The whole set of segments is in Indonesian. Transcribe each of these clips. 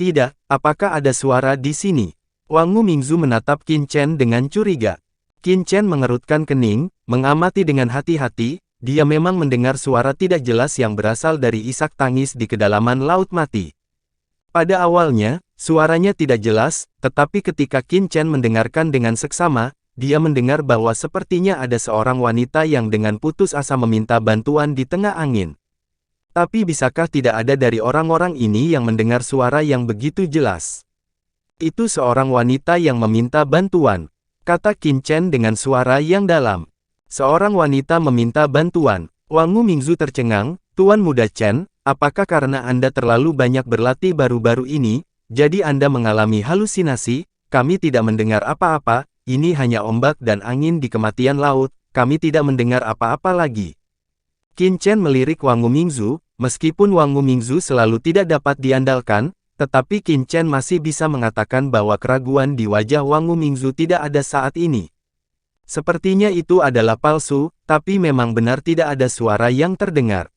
Tidak, apakah ada suara di sini? Wang Mingzu menatap Qin Chen dengan curiga. Qin Chen mengerutkan kening, mengamati dengan hati-hati, dia memang mendengar suara tidak jelas yang berasal dari isak tangis di kedalaman Laut Mati. Pada awalnya, suaranya tidak jelas, tetapi ketika Qin Chen mendengarkan dengan seksama, dia mendengar bahwa sepertinya ada seorang wanita yang dengan putus asa meminta bantuan di tengah angin. Tapi bisakah tidak ada dari orang-orang ini yang mendengar suara yang begitu jelas? Itu seorang wanita yang meminta bantuan, kata Qin Chen dengan suara yang dalam. Seorang wanita meminta bantuan. Wang Mingzu tercengang, Tuan Muda Chen, apakah karena Anda terlalu banyak berlatih baru-baru ini, jadi Anda mengalami halusinasi? Kami tidak mendengar apa-apa, ini hanya ombak dan angin di kematian laut, kami tidak mendengar apa-apa lagi. Qin Chen melirik Wang Mingzu, meskipun Wang Mingzu selalu tidak dapat diandalkan, tetapi Qin Chen masih bisa mengatakan bahwa keraguan di wajah Wang Mingzu tidak ada saat ini. Sepertinya itu adalah palsu, tapi memang benar tidak ada suara yang terdengar.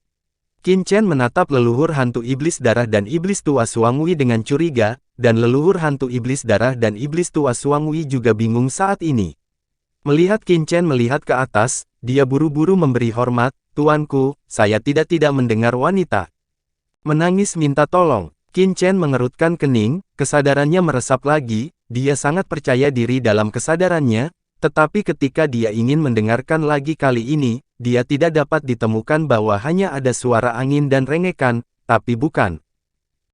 Qin Chen menatap leluhur hantu iblis darah dan iblis tua Suangwi dengan curiga, dan leluhur hantu iblis darah dan iblis tua Suangwi juga bingung saat ini. Melihat Qin Chen melihat ke atas, dia buru-buru memberi hormat, Tuanku, saya tidak mendengar wanita menangis minta tolong. Qin Chen mengerutkan kening, kesadarannya meresap lagi, dia sangat percaya diri dalam kesadarannya, tetapi ketika dia ingin mendengarkan lagi kali ini, dia tidak dapat ditemukan bahwa hanya ada suara angin dan rengekan, tapi bukan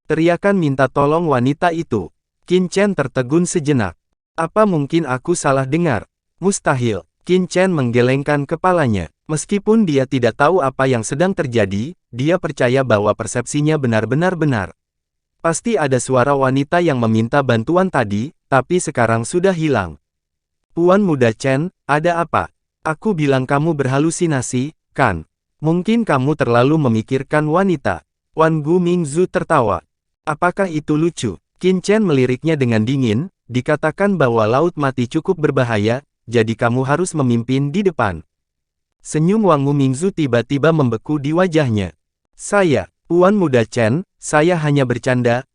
teriakan minta tolong wanita itu. Qin Chen tertegun sejenak. Apa mungkin aku salah dengar? Mustahil. Qin Chen menggelengkan kepalanya. Meskipun dia tidak tahu apa yang sedang terjadi, dia percaya bahwa persepsinya benar-benar benar. Pasti ada suara wanita yang meminta bantuan tadi, tapi sekarang sudah hilang. Tuan Muda Chen, ada apa? Aku bilang kamu berhalusinasi, kan? Mungkin kamu terlalu memikirkan wanita. Wang Mingzu tertawa. Apakah itu lucu? Qin Chen meliriknya dengan dingin, dikatakan bahwa Laut Mati cukup berbahaya, jadi kamu harus memimpin di depan. Senyum Wang Mingzu tiba-tiba membeku di wajahnya. Saya, Tuan Muda Chen, saya hanya bercanda,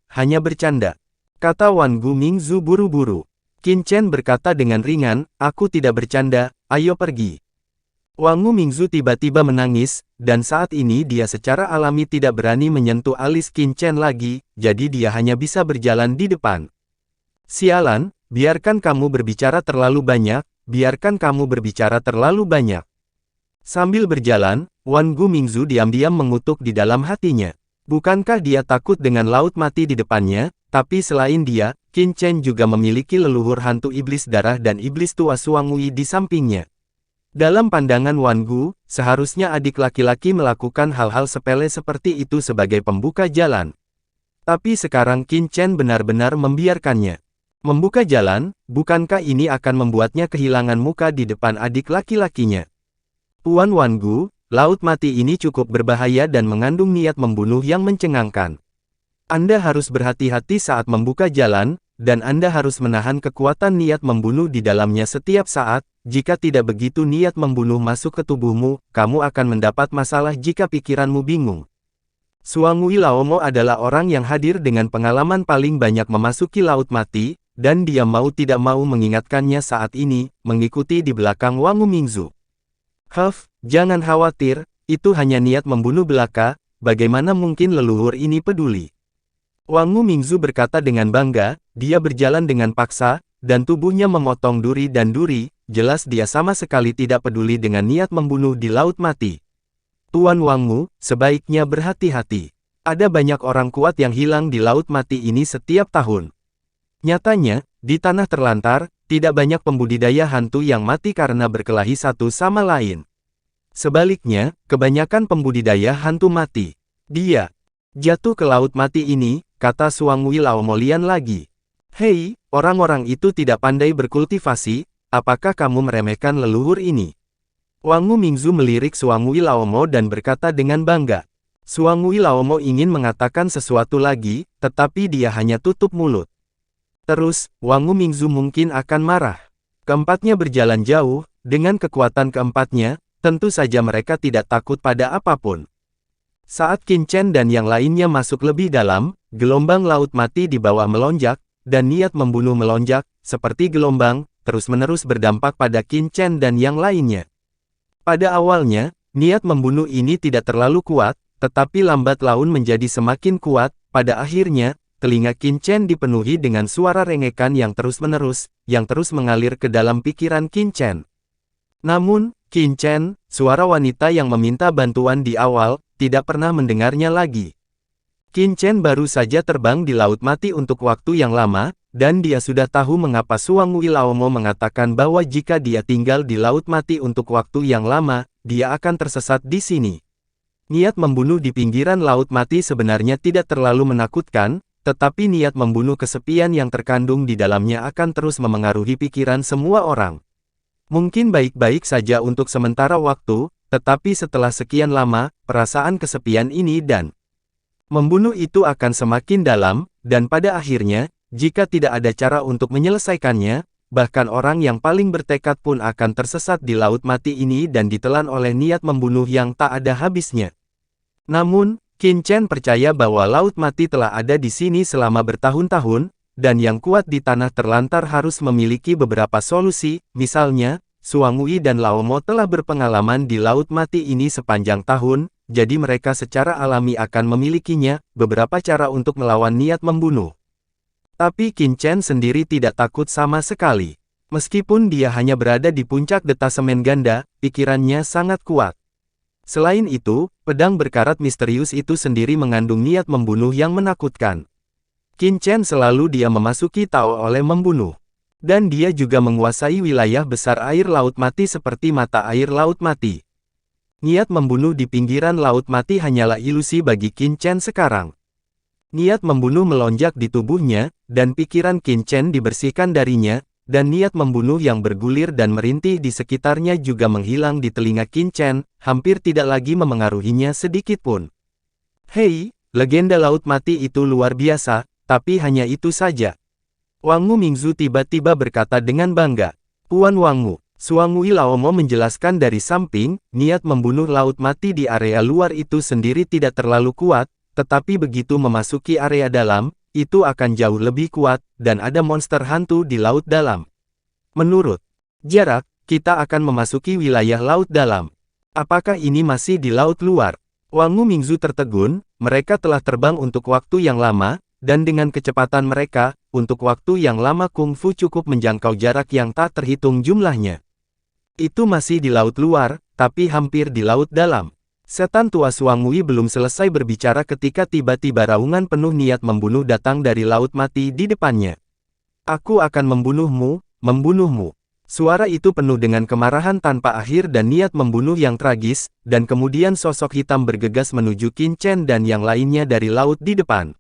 kata Wang Mingzu buru-buru. Qin Chen berkata dengan ringan, aku tidak bercanda, ayo pergi. Wang Mingzu tiba-tiba menangis, dan saat ini dia secara alami tidak berani menyentuh alis Qin Chen lagi, jadi dia hanya bisa berjalan di depan. Sialan, biarkan kamu berbicara terlalu banyak, Sambil berjalan, Wang Mingzu diam-diam mengutuk di dalam hatinya. Bukankah dia takut dengan Laut Mati di depannya? Tapi selain dia, Qin Chen juga memiliki leluhur hantu iblis darah dan iblis tua Suangwi di sampingnya. Dalam pandangan Wang Gu, seharusnya adik laki-laki melakukan hal-hal sepele seperti itu sebagai pembuka jalan. Tapi sekarang Qin Chen benar-benar membiarkannya. Membuka jalan, bukankah ini akan membuatnya kehilangan muka di depan adik laki-lakinya? Tuan Wang Gu, Laut Mati ini cukup berbahaya dan mengandung niat membunuh yang mencengangkan. Anda harus berhati-hati saat membuka jalan, dan Anda harus menahan kekuatan niat membunuh di dalamnya setiap saat. Jika tidak begitu niat membunuh masuk ke tubuhmu, kamu akan mendapat masalah jika pikiranmu bingung. Suangwi Laomo adalah orang yang hadir dengan pengalaman paling banyak memasuki Laut Mati, dan dia mau tidak mau mengingatkannya saat ini, mengikuti di belakang Wang Mingzu. Jangan khawatir, itu hanya niat membunuh belaka, bagaimana mungkin leluhur ini peduli? Wang Mingzu berkata dengan bangga, dia berjalan dengan paksa, dan tubuhnya memotong duri dan duri, jelas dia sama sekali tidak peduli dengan niat membunuh di Laut Mati. Tuan Wangmu, sebaiknya berhati-hati. Ada banyak orang kuat yang hilang di Laut Mati ini setiap tahun. Nyatanya, di tanah terlantar, tidak banyak pembudidaya hantu yang mati karena berkelahi satu sama lain. Sebaliknya, kebanyakan pembudidaya hantu mati. Dia jatuh ke Laut Mati ini, kata Suangwi Laomolian lagi. Hei, orang-orang itu tidak pandai berkultivasi, apakah kamu meremehkan leluhur ini? Wang Mingzu melirik Suangwi Laomo dan berkata dengan bangga. Suangwi Laomo ingin mengatakan sesuatu lagi, tetapi dia hanya tutup mulut. Terus, Wang Mingzu mungkin akan marah. Keempatnya berjalan jauh, dengan kekuatan keempatnya, tentu saja mereka tidak takut pada apapun. Saat Qin Chen dan yang lainnya masuk lebih dalam, gelombang laut mati di bawah melonjak, dan niat membunuh melonjak, seperti gelombang, terus-menerus berdampak pada Qin Chen dan yang lainnya. Pada awalnya, niat membunuh ini tidak terlalu kuat, tetapi lambat laun menjadi semakin kuat. Pada akhirnya, telinga Qin Chen dipenuhi dengan suara rengekan yang terus-menerus, yang terus mengalir ke dalam pikiran Qin Chen. Namun, Qin Chen, suara wanita yang meminta bantuan di awal, tidak pernah mendengarnya lagi. Qin Chen baru saja terbang di Laut Mati untuk waktu yang lama, dan dia sudah tahu mengapa Suang Wei Laomo mengatakan bahwa jika dia tinggal di Laut Mati untuk waktu yang lama, dia akan tersesat di sini. Niat membunuh di pinggiran Laut Mati sebenarnya tidak terlalu menakutkan, tetapi niat membunuh kesepian yang terkandung di dalamnya akan terus memengaruhi pikiran semua orang. Mungkin baik-baik saja untuk sementara waktu, tetapi setelah sekian lama, perasaan kesepian ini dan membunuh itu akan semakin dalam, dan pada akhirnya, jika tidak ada cara untuk menyelesaikannya, bahkan orang yang paling bertekad pun akan tersesat di Laut Mati ini dan ditelan oleh niat membunuh yang tak ada habisnya. Namun, Qin Chen percaya bahwa Laut Mati telah ada di sini selama bertahun-tahun, dan yang kuat di tanah terlantar harus memiliki beberapa solusi, misalnya, Suang Wei dan Laomo telah berpengalaman di Laut Mati ini sepanjang tahun, jadi mereka secara alami akan memilikinya, beberapa cara untuk melawan niat membunuh. Tapi Qin Chen sendiri tidak takut sama sekali. Meskipun dia hanya berada di puncak detasemen ganda, pikirannya sangat kuat. Selain itu, pedang berkarat misterius itu sendiri mengandung niat membunuh yang menakutkan. Qin Chen selalu dia memasuki Tao oleh membunuh. Dan dia juga menguasai wilayah besar air Laut Mati seperti mata air Laut Mati. Niat membunuh di pinggiran Laut Mati hanyalah ilusi bagi Qin Chen sekarang. Niat membunuh melonjak di tubuhnya, dan pikiran Qin Chen dibersihkan darinya, dan niat membunuh yang bergulir dan merintih di sekitarnya juga menghilang di telinga Qin Chen, hampir tidak lagi memengaruhinya sedikitpun. Hei, legenda Laut Mati itu luar biasa, tapi hanya itu saja. Wang Mingzu tiba-tiba berkata dengan bangga. Puan Wang, Suang Wei Laomo menjelaskan dari samping, niat membunuh Laut Mati di area luar itu sendiri tidak terlalu kuat, tetapi begitu memasuki area dalam, itu akan jauh lebih kuat, dan ada monster hantu di laut dalam. Menurut jarak, kita akan memasuki wilayah laut dalam. Apakah ini masih di laut luar? Wang Mingzu tertegun, mereka telah terbang untuk waktu yang lama, dan dengan kecepatan mereka, untuk waktu yang lama Kung Fu cukup menjangkau jarak yang tak terhitung jumlahnya. Itu masih di laut luar, tapi hampir di laut dalam. Setan tua Suang Wei belum selesai berbicara ketika tiba-tiba raungan penuh niat membunuh datang dari Laut Mati di depannya. Aku akan membunuhmu, membunuhmu. Suara itu penuh dengan kemarahan tanpa akhir dan niat membunuh yang tragis, dan kemudian sosok hitam bergegas menuju Qin Chen dan yang lainnya dari laut di depan.